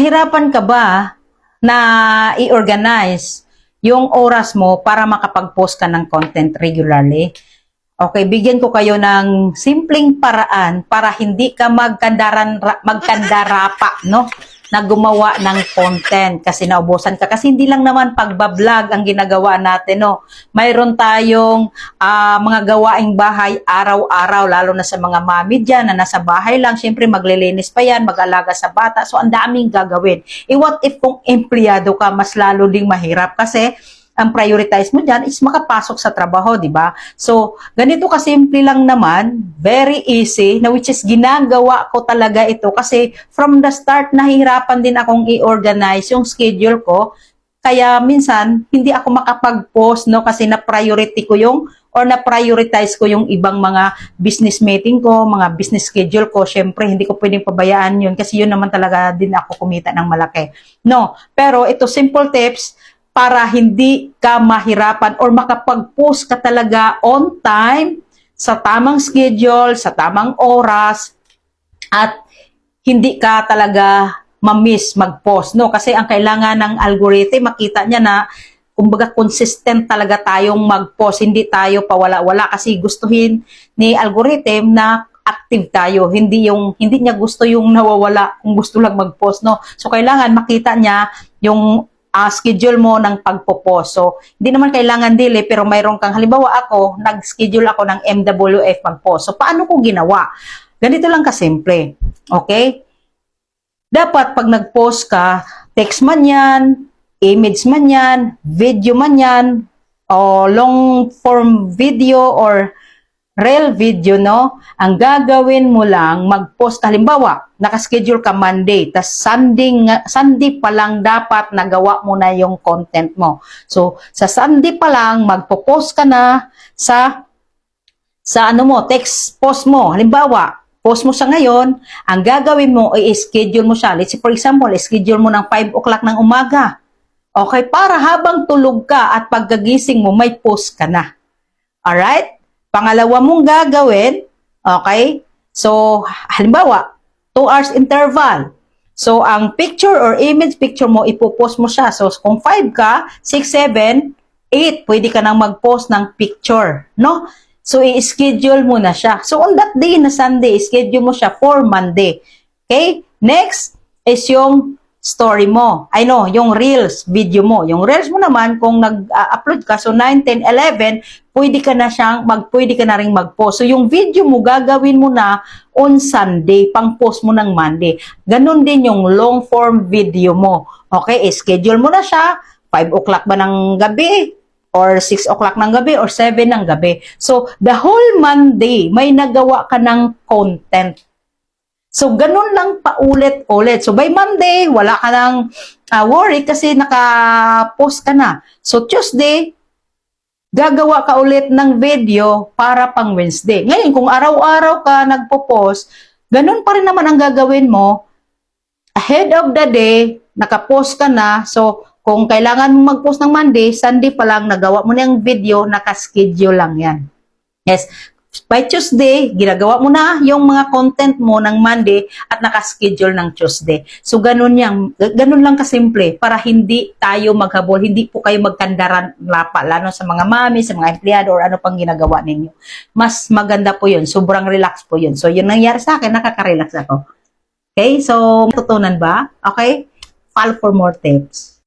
Nahirapan ka ba na i-organize yung oras mo para makapag-post ka ng content regularly? Okay, bigyan ko kayo ng simpleng paraan para hindi ka magkandarapa, no? Na gumawa ng content kasi naubusan ka. Kasi hindi lang naman pagbablog ang ginagawa natin, no? Mayroon tayong mga gawaing bahay araw-araw, lalo na sa mga mami dyan na nasa bahay lang. Siyempre, maglilinis pa yan, mag-alaga sa bata. So, ang daming gagawin. What if kung empleyado ka, mas lalo ding mahirap kasi ang prioritize mo dyan is makapasok sa trabaho, di ba? So, ganito kasimple lang naman, very easy, na which is ginagawa ko talaga ito kasi from the start, nahihirapan din akong i-organize yung schedule ko. Kaya minsan, hindi ako makapag-post, no? Kasi na-priority ko yung, or na-prioritize ko yung ibang mga business meeting ko, mga business schedule ko. Siyempre, hindi ko pwedeng pabayaan yun kasi yun naman talaga din ako kumita ng malaki. No, pero ito, simple tips, para hindi ka mahirapan or makapag-post ka talaga on time, sa tamang schedule, sa tamang oras, at hindi ka talaga ma-miss mag-post, no? Kasi ang kailangan ng algorithm, makita niya na kumbaga consistent talaga tayong mag-post, hindi tayo pawala-wala kasi gustuhin ni algorithm na active tayo, hindi niya gusto yung nawawala kung gusto lang mag-post, no? So kailangan makita niya yung schedule mo ng pagpo-post. So, hindi naman kailangan dili, pero mayroon kang, halimbawa ako, nag-schedule ako ng MWF mag-post. So, paano ko ginawa? Ganito lang kasimple. Okay? Dapat, pag nag-post ka, text man yan, image man yan, video man yan, o long form video, or real video, no? Ang gagawin mo lang, mag-post, halimbawa, nakaschedule ka Monday, tas Sunday pa lang dapat nagawa mo na yung content mo. So, sa Sunday pa lang, magpo-post ka na sa ano mo, text post mo. Halimbawa, post mo siya ngayon, ang gagawin mo, i-schedule mo siya. Let's say, for example, i-schedule mo ng 5 o'clock ng umaga. Okay, para habang tulog ka at pagkagising mo, may post ka na. Alright? Pangalawa mong gagawin, okay? So, halimbawa, 2 hours interval. So, ang picture or image picture mo, ipopost mo siya. So, kung 5 ka, 6, 7, 8, pwede ka nang mag-post ng picture, no? So, i-schedule mo na siya. So, on that day na Sunday, i-schedule mo siya for Monday. Okay? Next is yung story mo. Yung reels video mo. Yung reels mo naman, kung nag-upload ka, so 9, 10, 11, pwede ka na ring mag-post. So, yung video mo, gagawin mo na on Sunday, pang-post mo ng Monday. Ganon din yung long form video mo. Okay, schedule mo na siya, 5 o'clock ba ng gabi, or 6 o'clock ng gabi, or 7 ng gabi. So, the whole Monday, may nagawa ka ng content. So, ganun lang paulit-ulit. So, by Monday, wala ka nang worry kasi naka-post ka na. So, Tuesday, gagawa ka ulit ng video para pang Wednesday. Ngayon, kung araw-araw ka nagpo-post, ganun pa rin naman ang gagawin mo. Ahead of the day, naka-post ka na. So, kung kailangan mo mag-post ng Monday, Sunday pa lang, nagawa mo na yung video, naka-schedule lang yan. Yes. By Tuesday, ginagawa mo na yung mga content mo ng Monday at nakaschedule ng Tuesday. So, ganun lang kasimple para hindi tayo maghabol, hindi po kayo magkandaran lapa, lalo sa mga mami, sa mga empleyado, or ano pang ginagawa ninyo. Mas maganda po yun. Sobrang relax po yun. So, yun nangyari sa akin, nakaka-relax ako. Okay? So, natutunan ba? Okay? Follow for more tips.